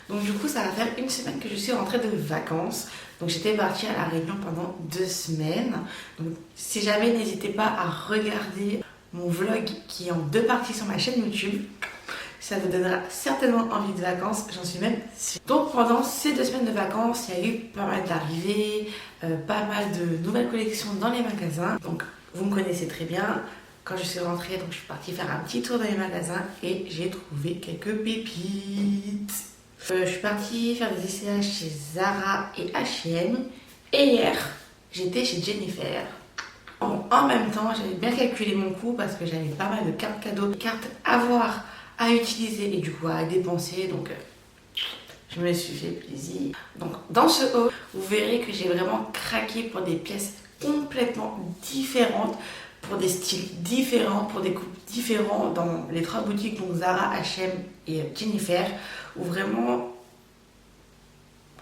Donc du coup ça va faire une semaine que je suis rentrée de vacances. Donc j'étais partie à La Réunion pendant 2 semaines. Donc si jamais, n'hésitez pas à regarder mon vlog qui est en 2 parties sur ma chaîne YouTube. Ça vous donnera certainement envie de vacances, j'en suis même sûre. Donc pendant ces 2 semaines de vacances, il y a eu pas mal d'arrivées, pas mal de nouvelles collections dans les magasins. Donc vous me connaissez très bien. Quand je suis rentrée, donc je suis partie faire un petit tour dans les magasins et j'ai trouvé quelques pépites. Je suis partie faire des essayages chez Zara et H&M. Et hier, j'étais chez Jennifer. En même temps, j'avais bien calculé mon coût parce que j'avais pas mal de cartes cadeaux, de cartes à voir, à utiliser et du coup à dépenser. Donc je me suis fait plaisir. Donc dans ce haul, vous verrez que j'ai vraiment craqué pour des pièces complètement différentes, pour des styles différents, pour des coupes différents dans les 3 boutiques, donc Zara, H&M et Jennifer, ou vraiment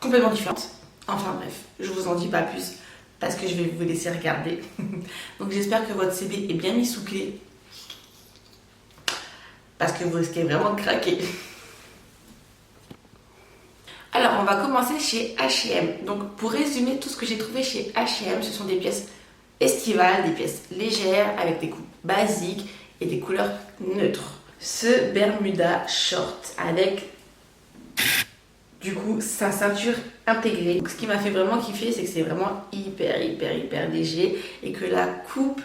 complètement différentes. Enfin bref, je vous en dis pas plus parce que je vais vous laisser regarder. Donc j'espère que votre CB est bien mis sous clé parce que vous risquez vraiment de craquer. Alors on va commencer chez H&M. Donc pour résumer tout ce que j'ai trouvé chez H&M, ce sont des pièces estivales, des pièces légères avec des coupes basiques et des couleurs neutres. Ce Bermuda short avec du coup sa ceinture intégrée. Donc, ce qui m'a fait vraiment kiffer, c'est que c'est vraiment hyper léger et que la coupe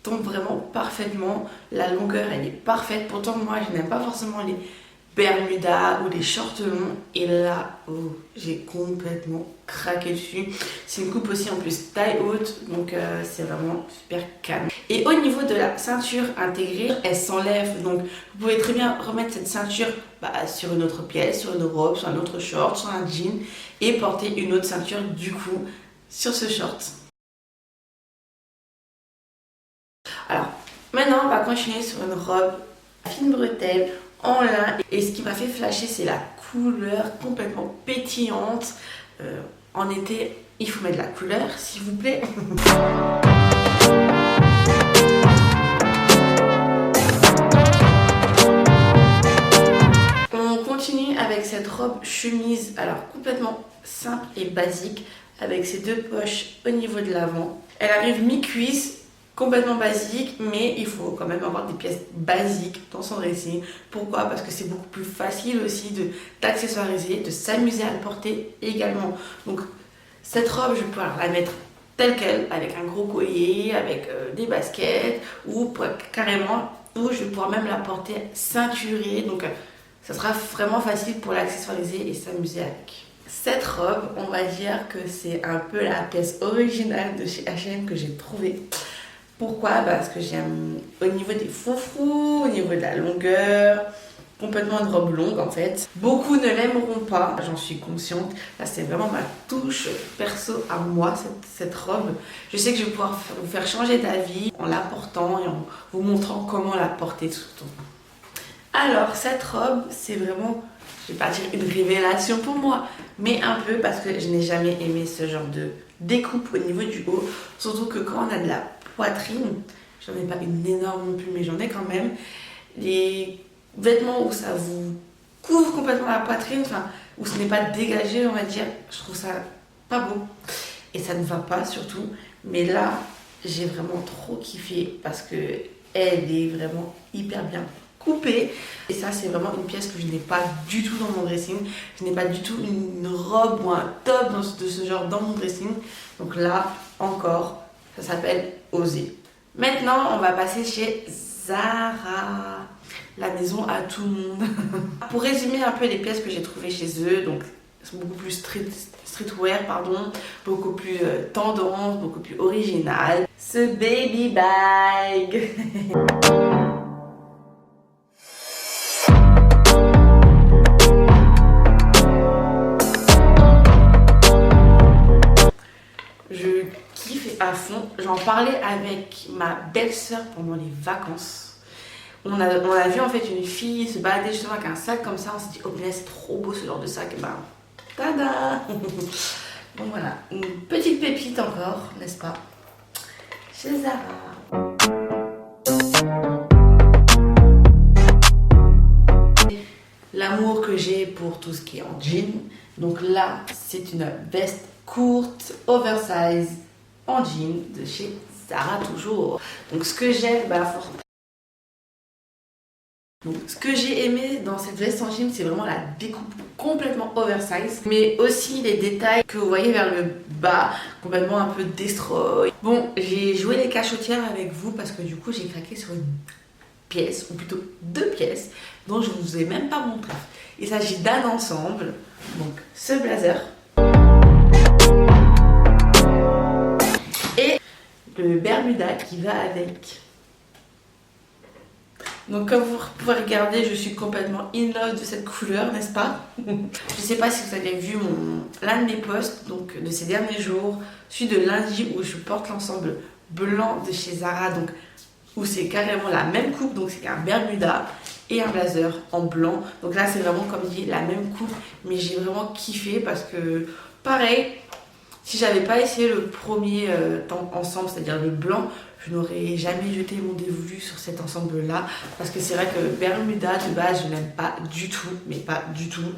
tombe vraiment parfaitement. La longueur elle est parfaite. Pourtant moi je n'aime pas forcément les Bermuda ou les shorts longs et là j'ai complètement craqué dessus. C'est une coupe aussi en plus taille haute, donc c'est vraiment super calme. Et au niveau de la ceinture intégrée, elle s'enlève, donc vous pouvez très bien remettre cette ceinture sur une autre pièce, sur une robe, sur un autre short, sur un jean et porter une autre ceinture du coup sur ce short. Alors maintenant on va continuer sur une robe à fine bretelle en lin, et ce qui m'a fait flasher c'est la couleur complètement pétillante. En été il faut mettre de la couleur s'il vous plaît. On continue avec cette robe chemise, alors complètement simple et basique avec ses 2 poches au niveau de l'avant. Elle arrive mi-cuisse, complètement basique, mais il faut quand même avoir des pièces basiques dans son dressing. Pourquoi? Parce que c'est beaucoup plus facile aussi d'accessoiriser, de s'amuser à le porter également. Donc cette robe, je vais pouvoir la mettre telle qu'elle, avec un gros collier, avec des baskets, ou carrément, ou je vais pouvoir même la porter ceinturée. Donc ça sera vraiment facile pour l'accessoiriser et s'amuser avec. Cette robe, on va dire que c'est un peu la pièce originale de chez H&M que j'ai trouvée. Pourquoi? Parce que j'aime au niveau des froufrous, au niveau de la longueur, complètement une robe longue en fait. Beaucoup ne l'aimeront pas, j'en suis consciente. Là c'est vraiment ma touche perso à moi, cette robe. Je sais que je vais pouvoir vous faire changer d'avis en la portant et en vous montrant comment la porter surtout. Alors cette robe, c'est vraiment, je vais pas dire une révélation pour moi, mais un peu parce que je n'ai jamais aimé ce genre de découpe au niveau du haut. Surtout que quand on a de la poitrine, j'en ai pas une énorme non plus, mais j'en ai quand même. Les vêtements où ça vous couvre complètement la poitrine, enfin où ce n'est pas dégagé, on va dire, je trouve ça pas beau et ça ne va pas surtout. Mais là, j'ai vraiment trop kiffé parce que elle est vraiment hyper bien coupée et ça c'est vraiment une pièce que je n'ai pas du tout dans mon dressing. Je n'ai pas du tout une robe ou un top de ce genre dans mon dressing. Donc là encore, ça s'appelle oser. Maintenant, on va passer chez Zara, la maison à tout le monde. Pour résumer un peu les pièces que j'ai trouvées chez eux, donc elles sont beaucoup plus streetwear, beaucoup plus tendance, beaucoup plus original. Ce baby bag. Je kiffe à fond. J'en parlais avec ma belle-sœur pendant les vacances. On a vu en fait une fille se balader justement avec un sac comme ça. On s'est dit, oh mais c'est trop beau ce genre de sac. Et ben, tada. Donc voilà, une petite pépite encore, n'est-ce pas? Chez Zara. l'amour que j'ai pour tout ce qui est en jean. Donc là, c'est une veste courte, oversize, en jean de chez Zara toujours. Donc ce que j'aime, donc, ce que j'ai aimé dans cette veste en jean, c'est vraiment la découpe complètement oversize, mais aussi les détails que vous voyez vers le bas, complètement un peu destroy. Bon, j'ai joué les cachotières avec vous parce que du coup, j'ai craqué sur une pièce, ou plutôt 2 pièces, dont je ne vous ai même pas montré. Il s'agit d'un ensemble, donc ce blazer et le bermuda qui va avec. Donc comme vous pouvez regarder, je suis complètement in love de cette couleur, n'est-ce pas? Je ne sais pas si vous avez vu l'un de mes posts donc, de ces derniers jours, celui de lundi où je porte l'ensemble blanc de chez Zara, donc où c'est carrément la même coupe, donc c'est un bermuda et un blazer en blanc. Donc là c'est vraiment comme dit la même coupe, mais j'ai vraiment kiffé parce que pareil, si j'avais pas essayé le premier temps ensemble, c'est-à-dire le blanc, je n'aurais jamais jeté mon dévolu sur cet ensemble-là. Parce que c'est vrai que le bermuda, de base, je n'aime pas du tout. Mais pas du tout.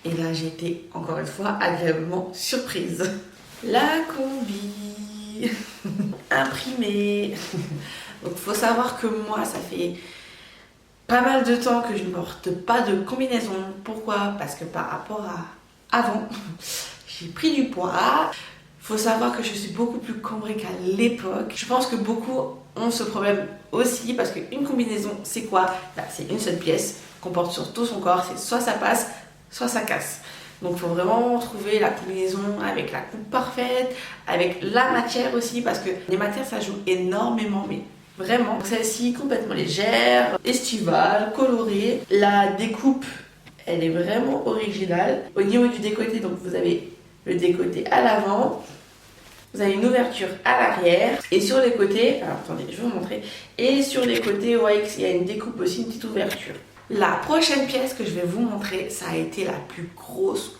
Et là, j'ai été, encore une fois, agréablement surprise. La combi imprimée. Donc, il faut savoir que moi, ça fait pas mal de temps que je ne porte pas de combinaison. Pourquoi? Parce que par rapport à avant, j'ai pris du poids. Faut savoir que je suis beaucoup plus cambrée qu'à l'époque. Je pense que beaucoup ont ce problème aussi parce qu'une combinaison, c'est quoi? C'est une seule pièce qu'on porte sur tout son corps. C'est soit ça passe, soit ça casse. Donc il faut vraiment trouver la combinaison avec la coupe parfaite, avec la matière aussi parce que les matières ça joue énormément, mais vraiment. Celle-ci complètement légère, estivale, colorée. La découpe, elle est vraiment originale. Au niveau du décolleté, donc vous avez le décolleté à l'avant. Vous avez une ouverture à l'arrière et sur les côtés, alors attendez, je vais vous montrer. Et sur les côtés, vous voyez qu'il y a une découpe aussi, une petite ouverture. La prochaine pièce que je vais vous montrer, ça a été la plus grosse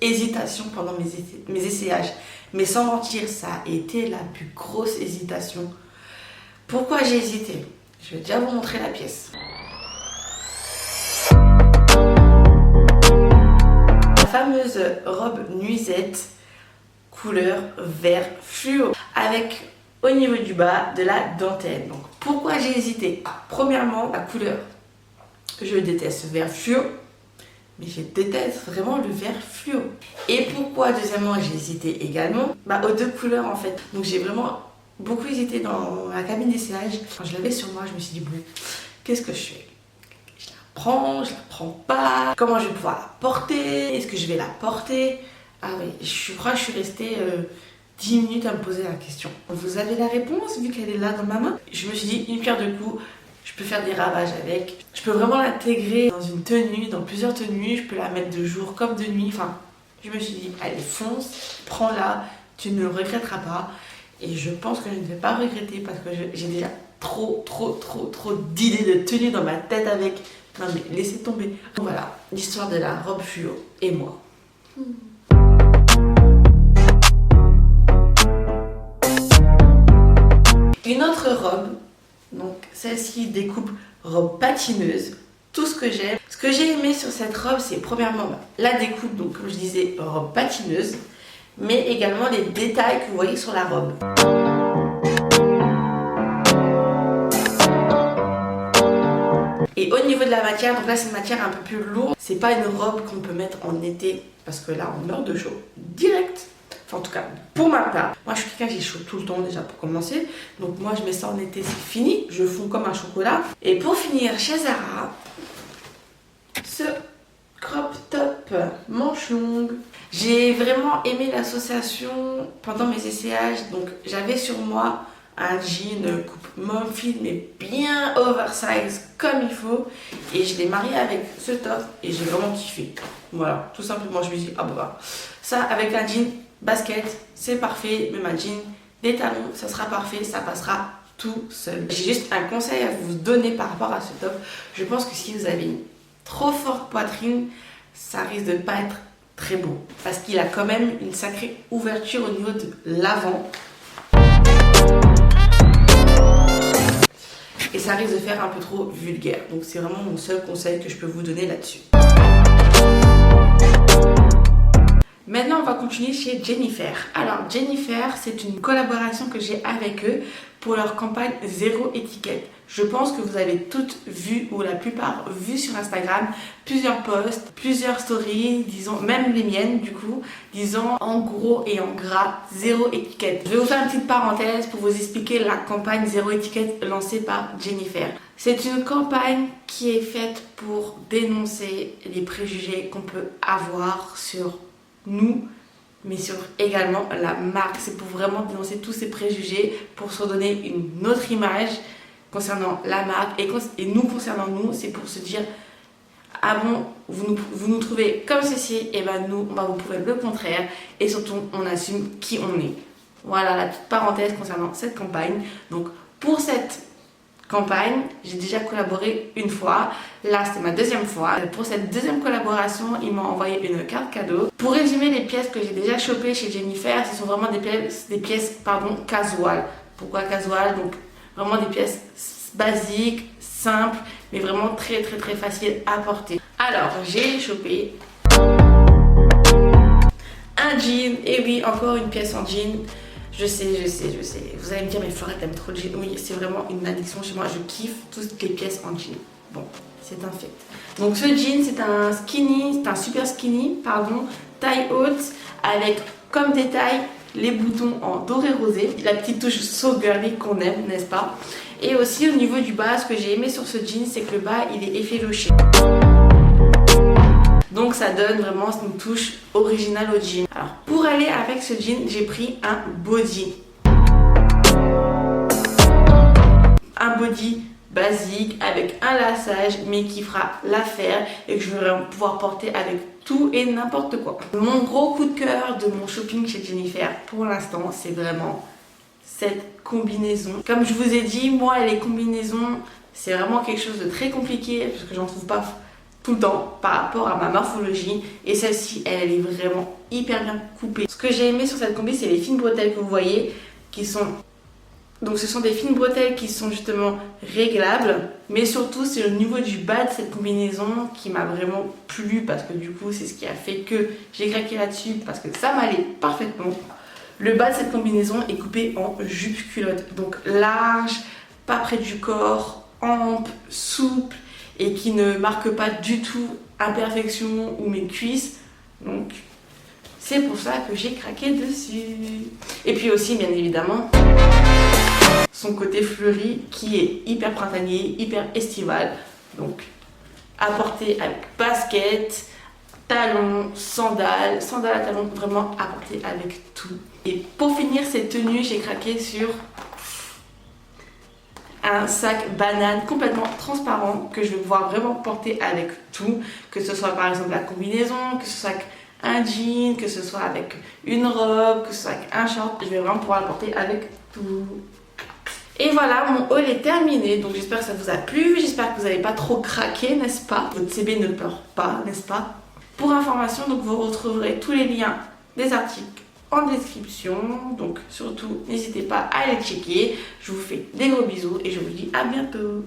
hésitation pendant mes essayages. Mais sans mentir, ça a été la plus grosse hésitation. Pourquoi j'ai hésité? Je vais déjà vous montrer la pièce. La fameuse robe nuisette couleur vert fluo avec au niveau du bas de la dentelle. Donc pourquoi j'ai hésité? Premièrement, la couleur. Je déteste le vert fluo, mais je déteste vraiment le vert fluo. Et pourquoi deuxièmement j'ai hésité également? Aux 2 couleurs en fait. Donc j'ai vraiment beaucoup hésité dans la cabine d'essayage. Quand je l'avais sur moi, je me suis dit bon, qu'est-ce que je fais? Je la prends, je la prends pas? Comment je vais pouvoir la porter? Est-ce que je vais la porter? Ah oui, je crois que je suis restée 10 minutes à me poser la question. Vous avez la réponse vu qu'elle est là dans ma main? Je me suis dit, une pierre deux coups, je peux faire des ravages avec. Je peux vraiment l'intégrer dans une tenue, dans plusieurs tenues. Je peux la mettre de jour comme de nuit. Enfin, je me suis dit, allez fonce, prends-la, tu ne le regretteras pas. Et je pense que je ne vais pas regretter parce que j'ai déjà trop d'idées de tenues dans ma tête avec. Non mais laissez tomber. Voilà, l'histoire de la robe fluo et moi. Une autre robe, donc celle-ci découpe robe patineuse, tout ce que j'aime. Ce que j'ai aimé sur cette robe, c'est premièrement la découpe, donc comme je disais, robe patineuse, mais également les détails que vous voyez sur la robe. Et au niveau de la matière, donc là c'est une matière un peu plus lourde, c'est pas une robe qu'on peut mettre en été, parce que là on meurt de chaud, direct. Enfin, en tout cas, pour ma part, moi je suis quelqu'un qui est chaud tout le temps déjà pour commencer. Donc moi je mets ça en été, c'est fini. Je fonds comme un chocolat. Et pour finir, chez Zara, ce crop top manche longue. J'ai vraiment aimé l'association pendant mes essayages. Donc j'avais sur moi un jean coupe muffin mais bien oversize comme il faut. Et je l'ai marié avec ce top et j'ai vraiment kiffé. Voilà, tout simplement je me suis dit, ah bah ça avec un jean basket, c'est parfait, même un jean, des talons, ça sera parfait, ça passera tout seul. J'ai juste un conseil à vous donner par rapport à ce top. Je pense que si vous avez une trop forte poitrine, ça risque de ne pas être très beau. Parce qu'il a quand même une sacrée ouverture au niveau de l'avant. et ça risque de faire un peu trop vulgaire. Donc c'est vraiment mon seul conseil que je peux vous donner là-dessus. Maintenant, on va continuer chez Jennifer. Alors, Jennifer, c'est une collaboration que j'ai avec eux pour leur campagne Zéro Étiquette. Je pense que vous avez toutes vu, ou la plupart vu sur Instagram, plusieurs posts, plusieurs stories, disons, même les miennes du coup, disant en gros et en gras Zéro Étiquette. Je vais vous faire une petite parenthèse pour vous expliquer la campagne Zéro Étiquette lancée par Jennifer. C'est une campagne qui est faite pour dénoncer les préjugés qu'on peut avoir sur nous, mais sur également la marque. C'est pour vraiment dénoncer tous ces préjugés, pour se donner une autre image concernant la marque, et nous concernant nous, c'est pour se dire ah bon, vous nous trouvez comme ceci, et ben nous on va vous prouver le contraire, et surtout on assume qui on est. Voilà la petite parenthèse concernant cette campagne. Donc pour cette campagne, j'ai déjà collaboré une fois. Là, c'était ma deuxième fois. Pour cette deuxième collaboration, ils m'ont envoyé une carte cadeau. Pour résumer les pièces que j'ai déjà chopées chez Jennifer, ce sont vraiment des pièces casual. Pourquoi casual? Donc vraiment des pièces basiques, simples, mais vraiment très faciles à porter. Alors, j'ai chopé un jean. Et oui, encore une pièce en jean. Je sais. Vous allez me dire, mais Flora, t'aimes trop le jean. Oui, c'est vraiment une addiction chez moi. Je kiffe toutes les pièces en jean. Bon, c'est un fait. Donc ce jean, c'est un skinny, c'est un super skinny, taille haute, avec comme détail les boutons en doré rosé. La petite touche so girly qu'on aime, n'est-ce pas? Et aussi au niveau du bas, ce que j'ai aimé sur ce jean, c'est que le bas, il est effiloché. Donc ça donne vraiment une touche originale au jean. Alors pour aller avec ce jean, j'ai pris un body. Un body basique avec un lassage mais qui fera l'affaire et que je vais vraiment pouvoir porter avec tout et n'importe quoi. Mon gros coup de cœur de mon shopping chez Jennifer pour l'instant, c'est vraiment cette combinaison. Comme je vous ai dit, moi les combinaisons, c'est vraiment quelque chose de très compliqué parce que j'en trouve pas tout le temps par rapport à ma morphologie, et celle-ci elle est vraiment hyper bien coupée. Ce que j'ai aimé sur cette combi, c'est les fines bretelles que vous voyez qui sont, donc ce sont des fines bretelles qui sont justement réglables, mais surtout c'est le niveau du bas de cette combinaison qui m'a vraiment plu parce que du coup c'est ce qui a fait que j'ai craqué là-dessus parce que ça m'allait parfaitement. Le bas de cette combinaison est coupé en jupe culotte, donc large, pas près du corps, ample, souple, et qui ne marque pas du tout imperfection ou mes cuisses. Donc c'est pour ça que j'ai craqué dessus. Et puis aussi bien évidemment son côté fleuri qui est hyper printanier, hyper estival. Donc à porter avec basket, talons, sandales à talons, vraiment à porter avec tout. Et pour finir cette tenue, j'ai craqué sur un sac banane complètement transparent que je vais pouvoir vraiment porter avec tout, que ce soit par exemple la combinaison, que ce soit avec un jean, que ce soit avec une robe, que ce soit avec un short, je vais vraiment pouvoir le porter avec tout. Et voilà, mon haul est terminé, donc j'espère que ça vous a plu, j'espère que vous n'avez pas trop craqué, n'est-ce pas? Votre CB ne pleure pas, n'est-ce pas? Pour information, donc vous retrouverez tous les liens des articles en description, donc surtout n'hésitez pas à les checker. Je vous fais des gros bisous et je vous dis à bientôt.